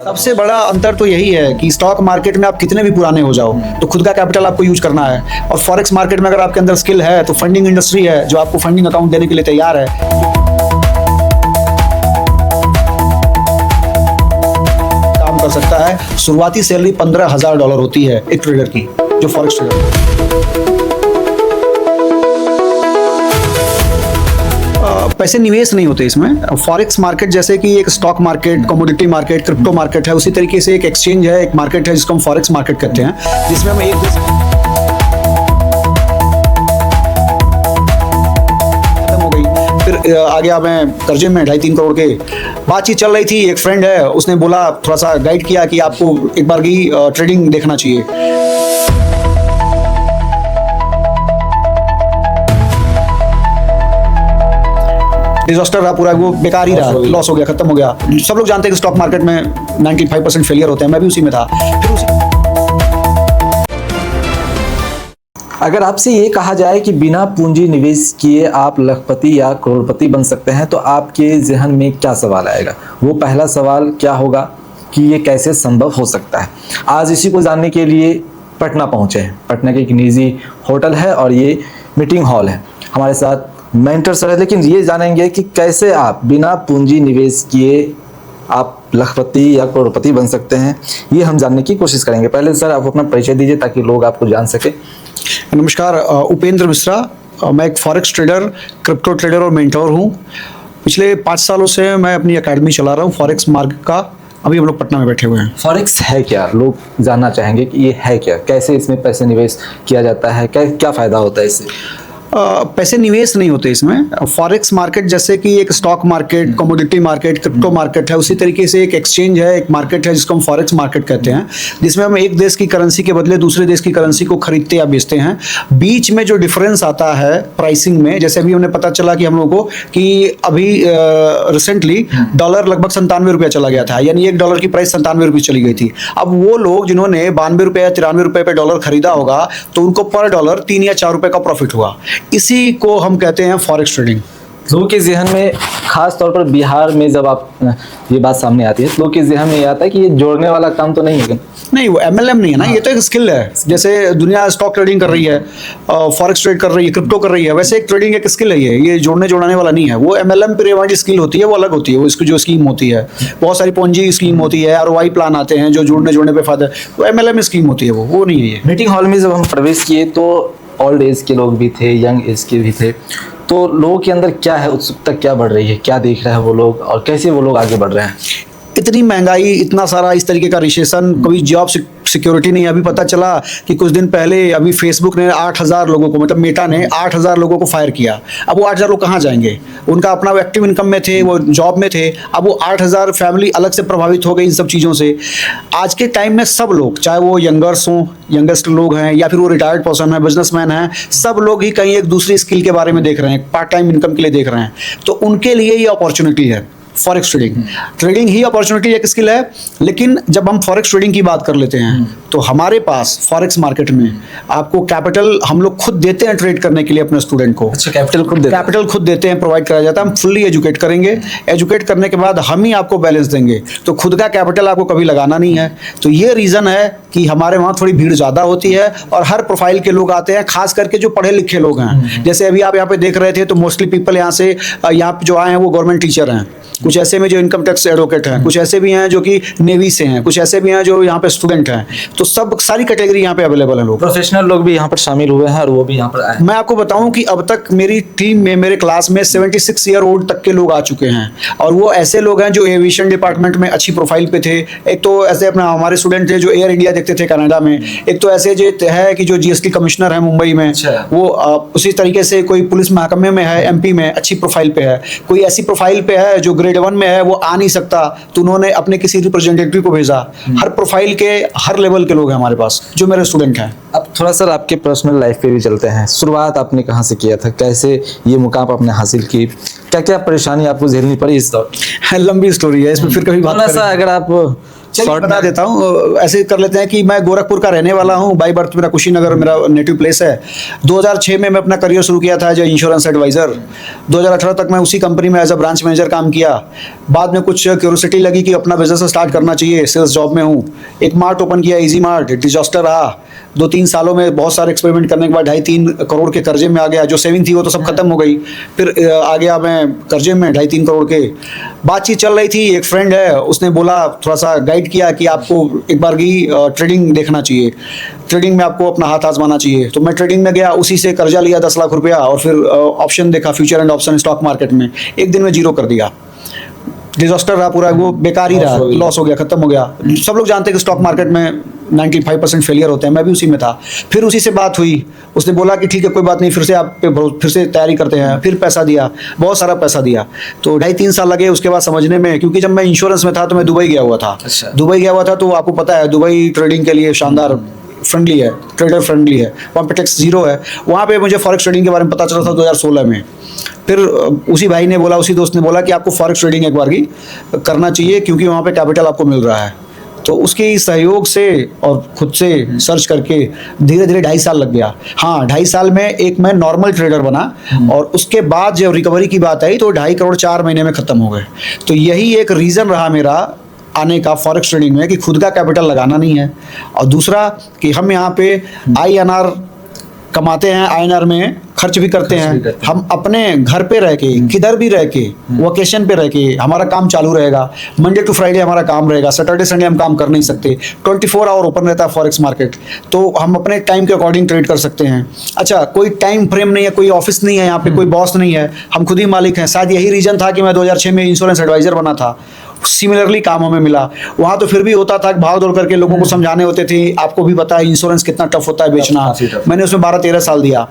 सबसे बड़ा अंतर तो यही है कि स्टॉक मार्केट में आप कितने भी पुराने हो जाओ तो खुद का कैपिटल आपको यूज करना है, और फॉरेक्स मार्केट में अगर आपके अंदर स्किल है तो फंडिंग इंडस्ट्री है जो आपको फंडिंग अकाउंट देने के लिए तैयार है। काम कर सकता है। शुरुआती सैलरी $15,000 होती है एक ट्रेडर की, जो फॉरेक्स ट्रेडर। पैसे निवेश नहीं होते इसमें। फॉरेक्स मार्केट जैसे कि एक stock market, commodity market, crypto market है, उसी तरीके से एक एक्सचेंज है, एक मार्केट है जिसको हम फॉरेक्स मार्केट कहते हैं, जिसमें हम एक खत्म हो गई। फिर आगे मैं कर्जे में 2.5-3 करोड़ के बातचीत चल रही थी। एक फ्रेंड है, उसने बोला, थोड़ा सा गाइड किया कि आपको एक बार की ट्रेडिंग देखना चाहिए। डिजास्टर रहा पूरा, वो बेकार ही रहा, लॉस हो गया, खत्म हो गया। सब लोग जानते हैं कि स्टॉक मार्केट में 95% फेलियर होते हैं, मैं भी उसी में था। अगर आपसे ये कहा जाए कि बिना पूंजी निवेश किए आप लखपति या करोड़पति बन सकते हैं तो आपके जहन में क्या सवाल आएगा? वो पहला सवाल क्या होगा कि ये कैसे संभव हो सकता है? आज इसी को जानने के लिए पटना पहुंचे हैं। पटना के एक निजी होटल है और ये मीटिंग हॉल है। हमारे साथ मेंटर सर है, लेकिन ये जानेंगे कि कैसे आप बिना पूंजी निवेश किए आप लखपति या करोड़पति बन सकते हैं, ये हम जानने की कोशिश करेंगे। पहले सर आप अपना परिचय दीजिए ताकि लोग आपको जान सके। नमस्कार, उपेंद्र मिश्रा। मैं एक फॉरेक्स ट्रेडर, क्रिप्टो ट्रेडर और मेंटोर हूँ। पिछले 5 सालों से मैं अपनी एकेडमी चला रहा हूँ फॉरेक्स मार्केट का। अभी हम लोग पटना में बैठे हुए हैं। फॉरेक्स है क्या? लोग जानना चाहेंगे कि ये है क्या, कैसे इसमें पैसे निवेश किया जाता है, क्या फ़ायदा होता है इससे? पैसे निवेश नहीं होते इसमें। फॉरेक्स मार्केट जैसे कि एक stock market, commodity market, crypto market है, उसी तरीके से एक एक्सचेंज है, एक मार्केट है जिसको हम फॉरेक्स मार्केट कहते हैं, जिसमें हम एक देश की करेंसी के बदले दूसरे देश की करेंसी को खरीदते या बेचते हैं। बीच में जो डिफरेंस आता है प्राइसिंग में, जैसे अभी हमने पता चला कि हम लोगों को कि अभी रिसेंटली डॉलर लगभग 97 रुपया चला गया था, यानी $1 की प्राइस 97 रुपये चली गई थी। अब वो लोग जिन्होंने 92 रुपये या 93 रुपये पे डॉलर खरीदा होगा तो उनको पर डॉलर 3 या 4 रुपये का प्रॉफिट हुआ। इसी को हम कहते हैं फॉरेक्स ट्रेडिंग। लोगों के जहन में, खास तौर पर बिहार में जब आप ये बात सामने आती है तो लोगों के जहन में ये आता है कि ये जोड़ने वाला काम तो नहीं है। नहीं, वो MLM नहीं है ना, ये तो एक स्किल है। जैसे दुनिया स्टॉक ट्रेडिंग कर रही है, फॉरेक्स ट्रेड कर रही है, क्रिप्टो कर रही है, वैसे एक ट्रेडिंग एक स्किल है। ये जोड़ने जोड़ाने वाला नहीं है। वो MLM पिरामिड स्किल होती है, वो अलग होती है। वो इसकी जो स्कीम होती है, बहुत सारी पूंजी स्कीम होती है, ROI प्लान आते हैं जो जोड़ने जोड़ने पे फायदा, वो MLM स्कीम होती है, वो नहीं है ये। मीटिंग हॉल में जब हम प्रवेश किए तो ओल्ड एज के लोग भी थे, यंग एज के भी थे, तो लोगों के अंदर क्या है, उत्सुकता क्या बढ़ रही है, क्या देख रहे हैं वो लोग और कैसे वो लोग आगे बढ़ रहे हैं? इतनी महंगाई, इतना सारा इस तरीके का रिसेशन, कभी जॉब सिक्योरिटी नहीं। अभी पता चला कि कुछ दिन पहले अभी फेसबुक ने 8,000 लोगों को, मतलब मेटा ने 8,000 लोगों को फायर किया। अब वो 8,000 लोग कहाँ जाएंगे? उनका अपना एक्टिव इनकम में थे, वो जॉब में थे। अब वो 8,000 फैमिली अलग से प्रभावित हो गई इन सब चीज़ों से। आज के टाइम में सब लोग, चाहे वो यंगेस्ट लोग हैं या फिर वो रिटायर्ड पर्सन है, बिजनेसमैन हैं, सब लोग ही कहीं एक दूसरी स्किल के बारे में देख रहे हैं, पार्ट टाइम इनकम के लिए देख रहे हैं। तो उनके लिए ये अपॉर्चुनिटी है फॉरेक्स ट्रेडिंग ही अपॉर्चुनिटी एक स्किल है। लेकिन जब हम फॉरेक्स ट्रेडिंग की बात कर लेते हैं तो हमारे पास फॉरेक्स मार्केट में आपको कैपिटल हम लोग खुद देते हैं ट्रेड करने के लिए अपने स्टूडेंट को। अच्छा, कैपिटल खुद देते हैं, प्रोवाइड कराया जाता है। हम फुल्ली एजुकेट करेंगे, एजुकेट करने के बाद हम ही आपको बैलेंस देंगे। तो खुद का कैपिटल आपको कभी लगाना नहीं है। तो ये रीज़न है कि हमारे वहाँ थोड़ी भीड़ ज़्यादा होती है और हर प्रोफाइल के लोग आते हैं, खास करके जो पढ़े लिखे लोग हैं। जैसे अभी आप यहाँ पे देख रहे थे तो मोस्टली पीपल यहाँ पे जो आए हैं वो गवर्नमेंट टीचर हैं, कुछ ऐसे में जो इनकम टैक्स एडवोकेट हैं, कुछ ऐसे भी हैं जो कि नेवी से हैं, कुछ ऐसे भी हैं जो यहाँ पे स्टूडेंट हैं। तो सब सारी कैटेगरी यहाँ पे अवेलेबल है। लोग प्रोफेशनल लोग भी यहाँ पर शामिल हुए हैं और वो भी यहाँ पर आए। मैं आपको बताऊं कि अब तक मेरी टीम में, मेरे क्लास में 76 ईयर ओल्ड तक के लोग आ चुके हैं। और वो ऐसे लोग हैं जो एविएशन डिपार्टमेंट में अच्छी प्रोफाइल पे थे। एक तो ऐसे अपना हमारे स्टूडेंट थे जो एयर इंडिया देखते थे कनाडा में। एक तो ऐसे जो है कि जो GST कमिश्नर है मुंबई में, वो उसी तरीके से कोई पुलिस महकमे में है MP में, अच्छी प्रोफाइल पे है। कोई ऐसी प्रोफाइल पे है जो ग्रेड 1 में है, वो आ नहीं सकता तो उन्होंने अपने किसी रिप्रेजेंटेटिव को भेजा। हर प्रोफाइल के, हर लेवल के लोग हैं हमारे पास जो मेरे स्टूडेंट हैं। अब थोड़ा सर आपके पर्सनल लाइफ पे भी चलते हैं। शुरुआत आपने कहाँ से किया था, कैसे ये मुकाम आपने हासिल की, क्या क्या परेशानी आपको झेलनी पड़ी इस दौर? लंबी स्टोरी है, इसमें फिर कभी बात करेंगे। अगर आप चलिए शॉर्ट बता देता हूँ, ऐसे कर लेते हैं कि मैं गोरखपुर का रहने वाला हूँ, बाई बर्थ मेरा कुशीनगर मेरा नेटिव प्लेस है। 2006 में मैं अपना करियर शुरू किया था एज इंश्योरेंस एडवाइज़र। 2018 तक मैं उसी कंपनी में एज अ ब्रांच मैनेजर काम किया। बाद में कुछ क्यूरियोसिटी लगी कि अपना बिजनेस स्टार्ट करना चाहिए, सेल्स जॉब में हूँ। एक मार्ट ओपन किया, इजी मार्ट, डिजास्टर रहा। 2-3 सालों में बहुत सारे एक्सपेरिमेंट करने के बाद 2.5-3 करोड़ के कर्जे में आ गया। जो सेविंग थी वो तो सब खत्म हो गई, फिर आ गया मैं कर्जे में 2.5-3 करोड़ के। बातचीत चल रही थी, एक फ्रेंड है उसने बोला, थोड़ा सा गाइड किया कि आपको एक बार की ट्रेडिंग देखना चाहिए, ट्रेडिंग में आपको अपना हाथ आजमाना चाहिए। तो मैं ट्रेडिंग में गया, उसी से कर्जा लिया 10 लाख रुपया, और फिर ऑप्शन देखा, future and option stock market में। एक दिन में जीरो कर दिया, डिजास्टर रहा पूरा, वो बेकार ही रहा, लॉस हो गया, खत्म हो गया। सब लोग जानते हैं कि स्टॉक मार्केट में 95% फेलियर होते हैं, मैं भी उसी में था। फिर उसी से बात हुई, उसने बोला कि ठीक है कोई बात नहीं, फिर से आप फिर से तैयारी करते हैं। फिर पैसा दिया, बहुत सारा पैसा दिया। तो 2.5-3 साल लगे उसके बाद समझने में, क्योंकि जब मैं इंश्योरेंस में था तो मैं दुबई गया हुआ था। अच्छा। दुबई गया हुआ था, तो आपको पता है दुबई ट्रेडिंग के लिए शानदार फ्रेंडली है, ट्रेडर फ्रेंडली है, वहाँ पे टैक्स जीरो है। वहाँ पे मुझे फॉरेक्स ट्रेडिंग के बारे में पता चला था 2016 में। फिर उसी भाई ने बोला, उसी दोस्त ने बोला कि आपको फॉरेक्स ट्रेडिंग एक बार की करना चाहिए, क्योंकि वहाँ पे कैपिटल आपको मिल रहा है। तो उसके सहयोग से और खुद से सर्च करके धीरे धीरे 2.5 साल लग गया। हाँ, 2.5 साल में एक मैं नॉर्मल ट्रेडर बना, और उसके बाद जब रिकवरी की बात आई तो 2.5 करोड़ 4 महीने में ख़त्म हो गए। तो यही एक रीज़न रहा मेरा आने का फॉरेक्स ट्रेडिंग में, कि खुद का कैपिटल लगाना नहीं है, और दूसरा कि हम यहाँ पे INR कमाते हैं, INR में खर्च भी करते हैं। हम अपने घर पे रह के, किधर भी रह के, वोकेशन पे रह के हमारा काम चालू रहेगा। मंडे टू फ्राइडे हमारा काम रहेगा, सैटरडे संडे हम काम कर नहीं सकते। 24 आवर ओपन रहता है फॉरेक्स मार्केट, तो हम अपने टाइम के अकॉर्डिंग ट्रेड कर सकते हैं। अच्छा, कोई टाइम फ्रेम नहीं है, कोई ऑफिस नहीं है यहाँ पे, कोई बॉस नहीं है, हम खुद ही मालिक हैं। शायद यही रीजन था कि मैं 2006 में इंश्योरेंस एडवाइजर बना था। सिमिलरली काम हमें मिला वहाँ, तो फिर भी होता था कि भाग दौड़ करके लोगों को समझाने होते थे। आपको भी पता है इंश्योरेंस कितना टफ होता है बेचना। मैंने उसमें 12-13 साल दिया।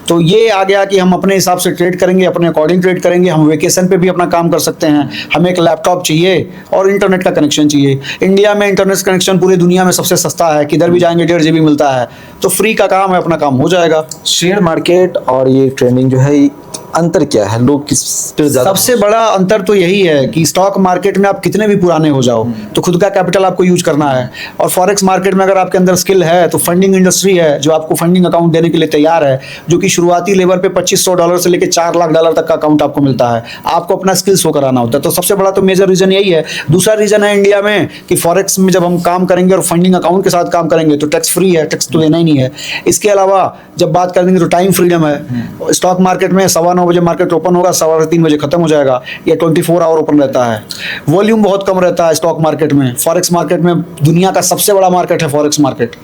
तो ये आ गया कि हम अपने हिसाब से ट्रेड करेंगे, अपने अकॉर्डिंग ट्रेड करेंगे। हम वेकेशन पे भी अपना काम कर सकते हैं। हमें एक लैपटॉप चाहिए और इंटरनेट का कनेक्शन चाहिए। इंडिया में इंटरनेट कनेक्शन पूरी दुनिया में सबसे सस्ता है, किधर भी जाएंगे 1.5 GB मिलता है। तो फ्री का काम है, अपना काम हो जाएगा। शेयर मार्केट और ये ट्रेडिंग जो है, अंतर क्या है? लोग किस पर ज्यादा? सबसे बड़ा अंतर तो यही है कि स्टॉक मार्केट में आप कितने भी पुराने हो जाओ तो खुद का कैपिटल आपको यूज करना है, और फॉरेक्स मार्केट में अगर आपके अंदर स्किल है तो फंडिंग इंडस्ट्री है जो आपको फंडिंग अकाउंट देने के लिए तैयार है, जो कि शुरुआती लेवल पे $2500 से लेकर $4 लाख तक का अकाउंट आपको मिलता है। आपको अपना स्किल शो कराना होता है। तो सबसे बड़ा तो मेजर रीजन यही है। दूसरा रीजन है इंडिया में कि फॉरेक्स में जब हम काम करेंगे और फंडिंग अकाउंट के साथ काम करेंगे तो टैक्स फ्री है, टैक्स तो देना ही नहीं है। इसके अलावा जब बात करेंगे तो टाइम फ्रीडम है। स्टॉक मार्केट में 9:15 बजे मार्केट ओपन होगा, 3:15 बजे खत्म हो जाएगा। ये 24 आवर ओपन रहता है। वॉल्यूम बहुत कम रहता है स्टॉक मार्केट में। फॉरेक्स मार्केट में दुनिया का सबसे बड़ा मार्केट है फॉरेक्स मार्केट।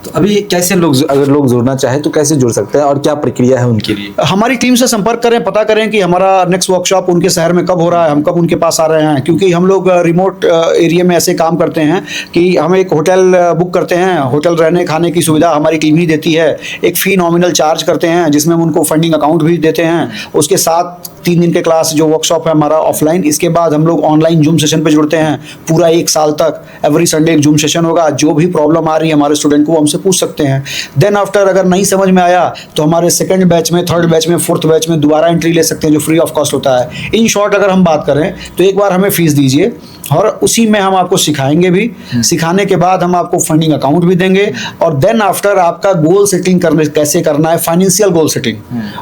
तो अभी कैसे लोग, अगर लोग जुड़ना चाहे तो कैसे जुड़ सकते हैं और क्या प्रक्रिया है उनके लिए? हमारी टीम से संपर्क करें, पता करें कि हमारा नेक्स्ट वर्कशॉप उनके शहर में कब हो रहा है, हम कब उनके पास आ रहे हैं। क्योंकि हम लोग रिमोट एरिया में ऐसे काम करते हैं कि हम एक होटल बुक करते हैं, होटल रहने खाने की सुविधा हमारी टीम ही देती है। एक फ़ी नॉमिनल चार्ज करते हैं जिसमें हम उनको फंडिंग अकाउंट भी देते हैं। उसके साथ 3 दिन के क्लास जो वर्कशॉप है हमारा ऑफलाइन। इसके बाद हम लोग ऑनलाइन जूम सेशन पे जुड़ते हैं पूरा 1 साल तक। एवरी संडे एक जूम सेशन होगा। जो भी प्रॉब्लम आ रही है हमारे स्टूडेंट को, हमसे पूछ सकते हैं। देन आफ्टर अगर नहीं समझ में आया तो हमारे सेकंड बैच में, थर्ड बैच में, फोर्थ बैच में दोबारा एंट्री ले सकते हैं जो फ्री ऑफ कॉस्ट होता है। इन शॉर्ट अगर हम बात करें तो एक बार हमें फीस दीजिए और उसी में हम आपको सिखाएंगे भी। सिखाने के बाद हम आपको फंडिंग अकाउंट भी देंगे, और देन आफ्टर आपका गोल सेटिंग करने कैसे करना है, फाइनेंशियल गोल सेटिंग,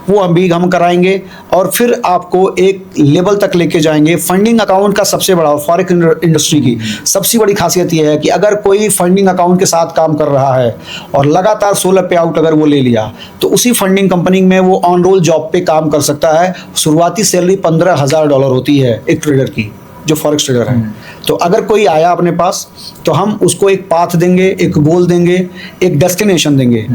वो हम कराएंगे। और फिर आपको एक लेवल तक लेके जाएंगे। फंडिंग अकाउंट का सबसे बड़ा, और फॉरेक्स इंडस्ट्री की सबसे बड़ी खासियत यह है कि अगर कोई फंडिंग अकाउंट के साथ काम कर रहा है और लगातार 16 पे आउट अगर वो ले लिया तो उसी फंडिंग कंपनी में वो ऑन रोल जॉब पे काम कर सकता है। शुरुआती सैलरी $15,000 होती है एक ट्रेडर की, जो फॉरेक्स ट्रेडर है। तो अगर कोई आया अपने पास तो हम उसको एक पाथ देंगे, एक गोल देंगे, एक डेस्टिनेशन देंगे।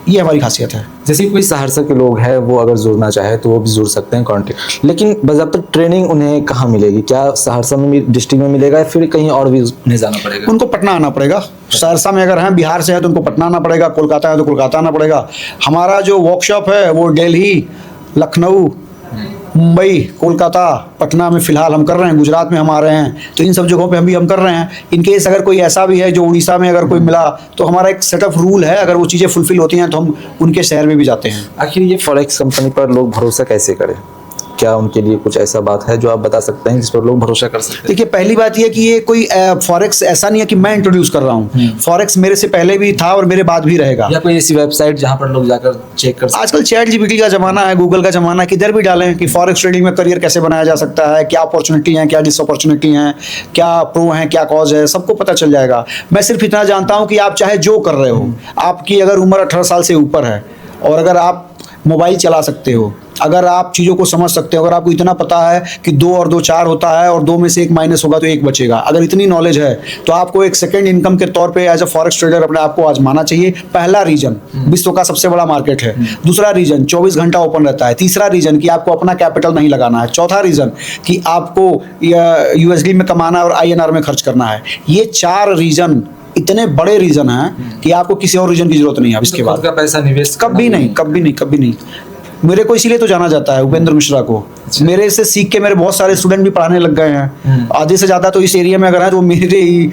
ये हमारी खासियत है। जैसे कोई सहरसा के लोग हैं, वो अगर जुड़ना चाहे तो वो भी जुड़ सकते हैं कॉन्टेक्ट। लेकिन बाज़ाब्ता ट्रेनिंग उन्हें कहाँ मिलेगी? क्या सहरसा में डिस्ट्रिक्ट में मिलेगा या फिर कहीं और भी उन्हें जाना पड़ेगा? उनको पटना आना पड़ेगा। सहरसा में अगर हैं, बिहार से है तो उनको पटना आना पड़ेगा, कोलकाता है तो कोलकाता आना पड़ेगा। हमारा जो वर्कशॉप है वो दिल्ली, लखनऊ, मुंबई, कोलकाता, पटना में फ़िलहाल हम कर रहे हैं। गुजरात में हम आ रहे हैं। तो इन सब जगहों पे हम कर रहे हैं। इन केस अगर कोई ऐसा भी है जो उड़ीसा में अगर कोई मिला तो हमारा एक सेट ऑफ रूल है, अगर वो चीज़ें फुलफिल होती हैं तो हम उनके शहर में भी जाते हैं। आखिर ये फॉरेक्स कंपनी पर लोग भरोसा कैसे करें? क्या उनके लिए कुछ ऐसा बात है जो आप बता सकते हैं जिस पर लोग भरोसा कर सकते हैं? देखिए, पहली बात ये कि ये कोई फॉरेक्स ऐसा नहीं है कि मैं इंट्रोड्यूस कर रहा हूँ। फॉरेक्स मेरे से पहले भी था और मेरे बाद भी रहेगा। या कोई ऐसी वेबसाइट जहां पर लोग जाकर चेक कर सकते आजकल चैट जीपीटी का जमाना है, गूगल का जमाना है, किधर भी डालें कि फॉरेक्स ट्रेडिंग में करियर कैसे बनाया जा सकता है, क्या अपॉर्चुनिटी है, क्या डिसअपॉर्चुनिटी है, क्या प्रो है, क्या कॉज है, सबको पता चल जाएगा। मैं सिर्फ इतना जानता हूँ कि आप चाहे जो कर रहे हो, आपकी अगर उम्र 18 साल से ऊपर है और अगर आप मोबाइल चला सकते हो, अगर आप चीज़ों को समझ सकते हो, अगर आपको इतना पता है कि 2 और 2 4 होता है और 2 में से 1 माइनस होगा तो 1 बचेगा, अगर इतनी नॉलेज है तो आपको एक सेकंड इनकम के तौर पे एज अ फॉरेक्स ट्रेडर अपने आप को आजमाना चाहिए। पहला रीजन, विश्व का सबसे बड़ा मार्केट है। दूसरा रीजन, 24 घंटा ओपन रहता है। तीसरा रीजन कि आपको अपना कैपिटल नहीं लगाना है। चौथा रीजन कि आपको यूएसडी में कमाना और आईएनआर में खर्च करना है। ये 4 रीजन इतने बड़े रीजन हैं कि आपको किसी और रीजन की जरूरत नहीं है अब इसके बाद। का पैसा निवेश कभी नहीं, कभी नहीं, कभी नहीं। मेरे को इसीलिए तो जाना जाता है, उपेंद्र मिश्रा को। मेरे से सीख के मेरे बहुत सारे स्टूडेंट भी पढ़ाने लग गए हैं। आधे से ज्यादा तो इस एरिया में अगर है तो वो मेरे ही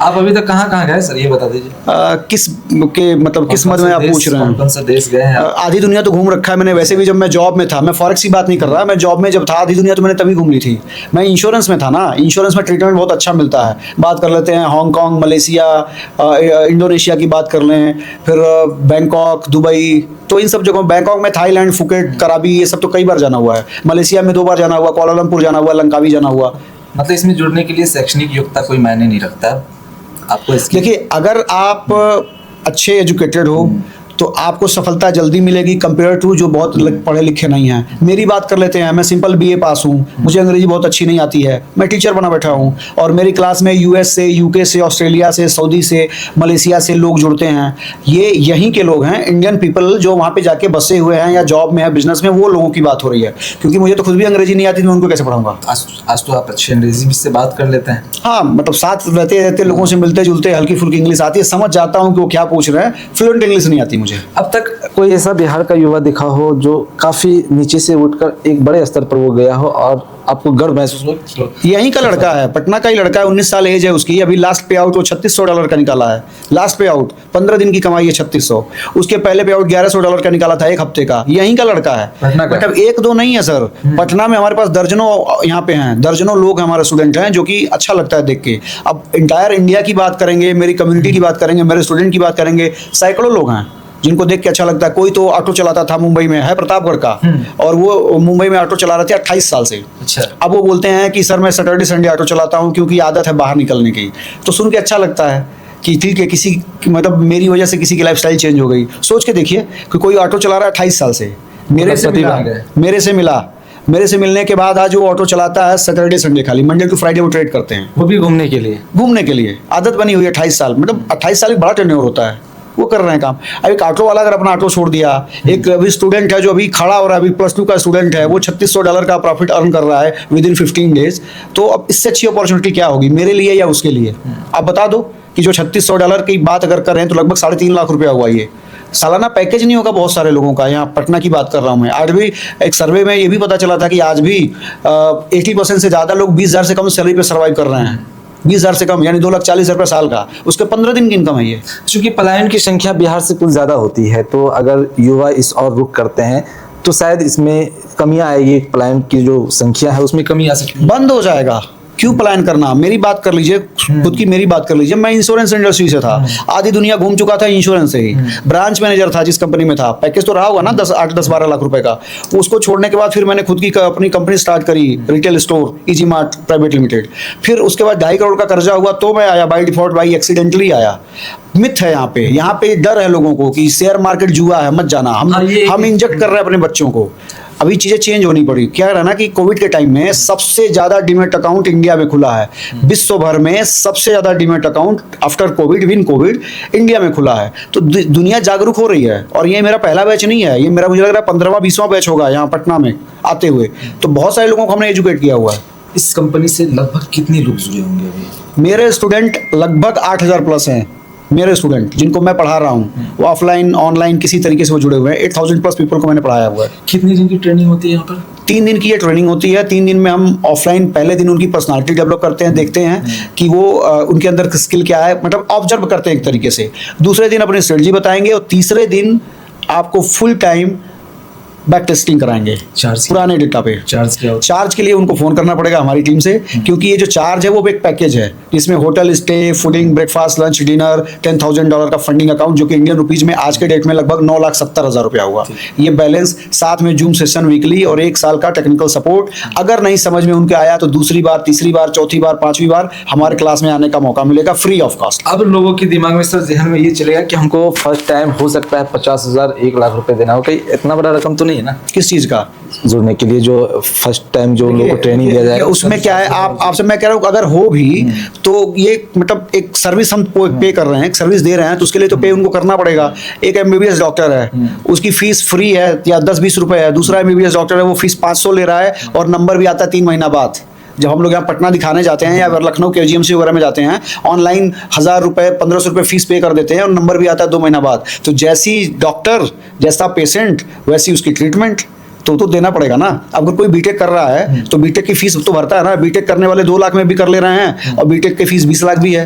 आप अभी तक कहाँ गए सर, ये बता दीजिए। किस के मतलब किस मद में आप पूछ रहे हैं? कौन सा देश गए हैं? आधी दुनिया तो घूम रखा है मैंने। वैसे भी जब मैं जॉब में था, मैं फॉरेक्स की बात नहीं कर रहा, मैं जॉब में जब था आधी दुनिया तो मैंने तभी घूम ली थी। मैं इंश्योरेंस में था ना, इंश्योरेंस में ट्रीटमेंट बहुत अच्छा मिलता है। बात कर लेते हैं हांगकांग, मलेशिया, इंडोनेशिया की बात कर लें, फिर बैंकॉक, दुबई, तो इन सब जगहों, बैंकॉक में, थाईलैंड, फुकेट, कराबी, ये सब तो कई बार जाना हुआ है। मलेशिया में 2 बार जाना हुआ, कोलालमपुर जाना हुआ, लंकावी जाना हुआ। मतलब इसमें जुड़ने के लिए शैक्षणिक योग्यता कोई मायने नहीं रखता आपको इसकी? देखिए, अगर आप अच्छे एजुकेटेड हो तो आपको सफलता जल्दी मिलेगी कंपेयर टू जो बहुत पढ़े लिखे नहीं हैं। मेरी बात कर लेते हैं, मैं सिंपल बीए पास हूँ, मुझे अंग्रेजी बहुत अच्छी नहीं आती है, मैं टीचर बना बैठा हूँ और मेरी क्लास में यूएस से, यूके से, ऑस्ट्रेलिया से, सऊदी से, मलेशिया से लोग जुड़ते हैं। ये यहीं के लोग हैं, इंडियन पीपल जो वहाँ पे जाके बसे हुए हैं या जॉब में है, बिजनेस में, वो लोगों की बात हो रही है। क्योंकि मुझे तो खुद भी अंग्रेजी नहीं आती, मैं उनको कैसे पढ़ाऊंगा? आज तो आप अच्छी अंग्रेजी से बात कर लेते हैं। हाँ, मतलब साथ रहते रहते लोगों से मिलते जुलते हल्की फुल्की इंग्लिश आती है, समझ जाता हूँ कि वो क्या पूछ रहे हैं। फ्लुएंट इंग्लिश नहीं आती मुझे। अब तक कोई ऐसा बिहार का युवा दिखा हो जो काफी नीचे से उठकर एक बड़े स्तर पर वो गया हो और आपको गर्व महसूस हो? यहीं का लड़का है, पटना का ही लड़का है, 19 साल एज है उसकी। अभी लास्ट पे आउट वो $3600 का निकाला है। लास्ट पे आउट 15 दिन की कमाई है 3600। उसके पहले पे आउट $1100 का निकाला था 1 हफ्ते का। यहीं का लड़का है, मतलब 1-2 नहीं है सर। पटना में हमारे पास दर्जनों यहाँ पे हैं, दर्जनों लोग हमारे स्टूडेंट हैं जो कि अच्छा लगता है देख के। अब इंटायर इंडिया की बात करेंगे, मेरी कम्युनिटी की बात करेंगे, मेरे स्टूडेंट की बात करेंगे, सैकड़ों लोग हैं जिनको देख के अच्छा लगता है। कोई तो ऑटो चलाता था मुंबई में, है प्रतापगढ़ का, और वो मुंबई में ऑटो चला रहे थे 28 साल से। अच्छा। अब वो बोलते हैं कि सर मैं सैटरडे संडे ऑटो चलाता हूँ क्योंकि आदत है बाहर निकलने की। तो सुन के अच्छा लगता है कि ठीक है, किसी मतलब मेरी वजह से किसी की लाइफस्टाइल चेंज हो गई। सोच के देखिए कि कोई ऑटो चला रहा है 28 साल से, मेरे से मिलने के बाद आज वो ऑटो चलाता है सैटरडे संडे, खाली मंडे टू फ्राइडे वो ट्रेड करते हैं, वो भी घूमने के लिए। आदत बनी हुई है 28 साल। मतलब 28 साल एक बड़ा टेन्योर होता है, वो कर रहे हैं काम। अब एक ऑटो वाला अगर अपना ऑटो छोड़ दिया, एक अभी स्टूडेंट है जो अभी खड़ा हो रहा है, अभी +2 का स्टूडेंट है, वो $3600 का प्रॉफिट अर्न कर रहा है विदिन 15 डेज, तो अब इससे अच्छी अपॉर्चुनिटी क्या होगी मेरे लिए या उसके लिए? आप बता दो कि जो $3600 की बात अगर कर रहे हैं तो लगभग 3.5 लाख रुपया हुआ। ये सालाना पैकेज नहीं होगा बहुत सारे लोगों का। यहाँ पटना की बात कर रहा हूँ मैं। आज भी एक सर्वे में ये भी पता चला था कि आज भी 80% से ज़्यादा लोग 20,000 से कम सैलरी पे सर्वाइव कर रहे हैं। 20,000 से कम यानी 2,40,000 साल का, उसके 15 दिन की इनकम है ये। चूंकि पलायन की संख्या बिहार से कुछ ज़्यादा होती है, तो अगर युवा इस और रुख करते हैं तो शायद इसमें कमियां आएगी। पलायन की जो संख्या है उसमें कमी आ सकती है। बंद हो जाएगा। क्यों प्लान करना? मेरी बात कर लीजिए, खुद की मेरी बात कर लीजिए। मैं इंश्योरेंस इंडस्ट्री से था, आधी दुनिया घूम चुका था इंश्योरेंस से ही। ब्रांच मैनेजर था जिस कंपनी में था, पैकेज तो रहा होगा ना 8-10-12 लाख रुपए का। उसको छोड़ने के बाद फिर मैंने खुद की अपनी कंपनी स्टार्ट करी, retail store easy mart private limited. फिर उसके बाद 2.5 करोड़ का कर्जा हुआ तो मैं आया, बाई डिफॉल्ट, बाई एक्सीडेंटली आया। मिथ है यहाँ पे डर है लोगों को कि शेयर मार्केट जुआ है, मत जाना। हम इंजेक्ट कर रहे हैं अपने बच्चों को। अभी चीज़ें चेंज होनी पड़ी। क्या रहा ना कि कोविड के टाइम में सबसे ज़्यादा डीमैट अकाउंट इंडिया में खुला है। विश्व भर में सबसे ज़्यादा demat account after Covid, win Covid, India में खुला है। तो दुनिया जागरूक हो रही है। और ये मेरा पहला बैच नहीं है, ये मेरा मुझे लग रहा है 15वां-20वां बैच होगा यहाँ पटना में आते हुए। तो बहुत सारे लोगों को हमने एजुकेट किया हुआ है। इस कंपनी से लगभग कितने लोग जुड़े होंगे अभी? मेरे स्टूडेंट लगभग 8,000 प्लस हैं। मेरे स्टूडेंट जिनको मैं पढ़ा रहा हूँ वो ऑफलाइन ऑनलाइन किसी तरीके से वो जुड़े हुए हैं। 8,000 प्लस पीपल को मैंने पढ़ाया हुआ है। कितने दिन की ट्रेनिंग होती है यहाँ पर? 3 दिन की ये ट्रेनिंग होती है। 3 दिन में हम ऑफलाइन पहले दिन उनकी पर्सनालिटी डेवलप करते हैं, देखते हैं कि वो उनके अंदर स्किल क्या है, मतलब ऑब्जर्व करते हैं एक तरीके से। दूसरे दिन अपनी स्ट्रेटजी बताएंगे और तीसरे दिन आपको फुल टाइम बैक टेस्टिंग कराएंगे चार्ज पुराने डेटा पे। चार्ज क्या होता चार्ज के लिए उनको फ़ोन करना पड़ेगा हमारी टीम से, क्योंकि ये जो चार्ज है वो एक पैकेज है जिसमें hotel stay, fooding, breakfast, lunch, dinner, $10,000 का फंडिंग अकाउंट, जो कि इंडियन रुपीज में आज के डेट में लगभग 9,70,000 रुपया हुआ। ये बैलेंस, साथ में जूम सेशन वीकली और 1 साल का टेक्निकल सपोर्ट। अगर नहीं समझ में उनके आया तो दूसरी बार, तीसरी बार, चौथी बार, पांचवी बार हमारे क्लास में आने का मौका मिलेगा फ्री ऑफ कॉस्ट। अब लोगों के दिमाग में सर जहन में ये चलेगा कि हमको फर्स्ट टाइम हो सकता है 50,000 1 लाख रुपए देना हो, कहीं इतना बड़ा रकम तो नहीं है ना किस चीज का? जुड़ने के लिए जो फर्स्ट टाइम जो लोगों को ट्रेनिंग दिया जाएगा उसमें क्या है, आपसे मैं कह रहा हूँ अगर हो भी तो ये मतलब एक सर्विस हम पे कर रहे हैं, एक सर्विस दे रहे हैं, तो उसके लिए तो पे उनको करना पड़ेगा। एक एमबीबीएस डॉक्टर है, उसकी फीस फ्री है या 10-20 रुपए है। दूसरा एमबीबीएस डॉक्टर है, वो फीस 500 ले रहा है और नंबर भी आता है 3 महीना बाद। जब हम लोग यहाँ पटना दिखाने जाते हैं या लखनऊ के जीएमसी वगैरह में जाते हैं, ऑनलाइन 1,000 रुपए 1,500 रुपए फीस पे कर देते हैं और नंबर भी आता है 2 महीना बाद। तो जैसी डॉक्टर, जैसा पेशेंट, वैसी उसकी ट्रीटमेंट तो देना पड़ेगा ना। अगर कोई बीटेक कर रहा है तो बीटेक की फीस तो भरता है ना। बीटेक करने वाले 2 लाख में भी कर ले रहे हैं और बीटेक की फीस 20 लाख भी है।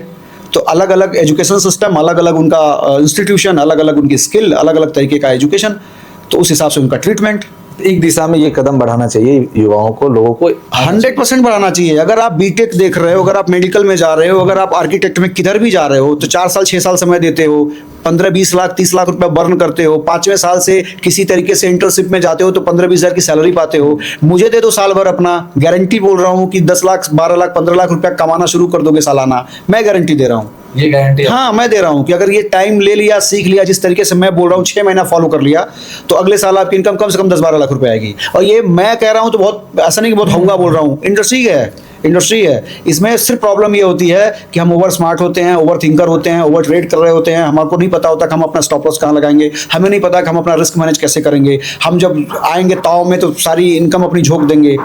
तो अलग अलग एजुकेशन सिस्टम, अलग अलग उनका इंस्टीट्यूशन, अलग अलग उनकी स्किल, अलग अलग तरीके का एजुकेशन, तो उस हिसाब से उनका ट्रीटमेंट। एक दिशा में ये कदम बढ़ाना चाहिए युवाओं को, लोगों को 100% बढ़ाना चाहिए। अगर आप बीटेक देख रहे हो, अगर आप मेडिकल में जा रहे हो, अगर आप आर्किटेक्ट में किधर भी जा रहे हो, तो 4 साल 6 साल समय देते हो, 15-20 लाख 30 लाख रुपए बर्न करते हो, 5वें साल से किसी तरीके से इंटर्नशिप में जाते हो तो 15-20 हज़ार की सैलरी पाते हो। मुझे दे दो साल भर अपना, गारंटी बोल रहा हूँ कि 10 लाख 12 लाख 15 लाख रुपया कमाना शुरू कर दोगे सालाना। मैं गारंटी दे रहा हूँ, ये गारंटी हाँ मैं दे रहा हूँ कि अगर ये टाइम ले लिया, सीख लिया, जिस तरीके से मैं बोल रहा हूँ, 6 महीना फॉलो कर लिया, तो अगले साल आपकी इनकम कम से कम 10-12 लाख रुपए आएगी। और ये मैं कह रहा हूँ तो बहुत ऐसा नहीं कि बहुत हौवा बोल रहा हूँ, इंडस्ट्री है। इसमें सिर्फ प्रॉब्लम ये होती है कि हम ओवर स्मार्ट होते हैं, ओवर थिंकर होते हैं, ओवर ट्रेड कर रहे होते हैं। हमको नहीं पता होता कि हम अपना स्टॉप लॉस कहाँ लगाएंगे, हमें नहीं पता कि हम अपना रिस्क मैनेज कैसे करेंगे। हम जब आएंगे ताव में तो सारी इनकम अपनी झोंक देंगे।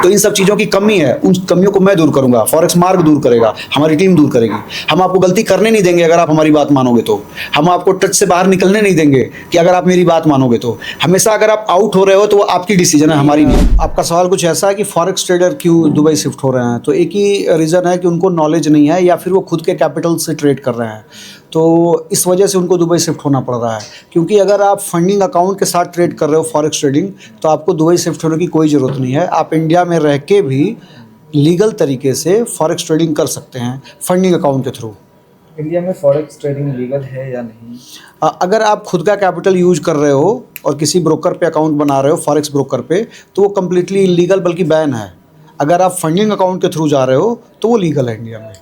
तो इन सब चीज़ों की कमी है, उन कमियों को मैं दूर करूंगा, फॉरेक्स मार्क दूर करेगा, हमारी टीम दूर करेगी। हम आपको गलती करने नहीं देंगे अगर आप हमारी बात मानोगे तो। हम आपको टच से बाहर निकलने नहीं देंगे कि अगर आप मेरी बात मानोगे तो। हमेशा अगर आप आउट हो रहे हो तो वो आपकी डिसीजन है, हमारी नहीं। आपका सवाल कुछ ऐसा है कि फॉरेक्स ट्रेडर क्यों दुबई शिफ्ट हो रहे हैं, तो एक ही रीज़न है कि उनको नॉलेज नहीं है या फिर वो खुद के कैपिटल से ट्रेड कर रहे हैं, तो इस वजह से उनको दुबई शिफ्ट होना पड़ रहा है। क्योंकि अगर आप फंडिंग अकाउंट के साथ ट्रेड कर रहे हो फॉरेक्स ट्रेडिंग, तो आपको दुबई शिफ्ट होने की कोई ज़रूरत नहीं है। आप इंडिया में रह के भी लीगल तरीके से फॉरेक्स ट्रेडिंग कर सकते हैं फंडिंग अकाउंट के थ्रू। इंडिया में फॉरेक्स ट्रेडिंग लीगल है या नहीं? अगर आप खुद का कैपिटल यूज कर रहे हो और किसी ब्रोकर पे अकाउंट बना रहे हो, फॉरेक्स ब्रोकर पे, तो वो कम्प्लीटली इलीगल बल्कि बैन है। अगर आप फंडिंग अकाउंट के थ्रू जा रहे हो तो वो लीगल है इंडिया में।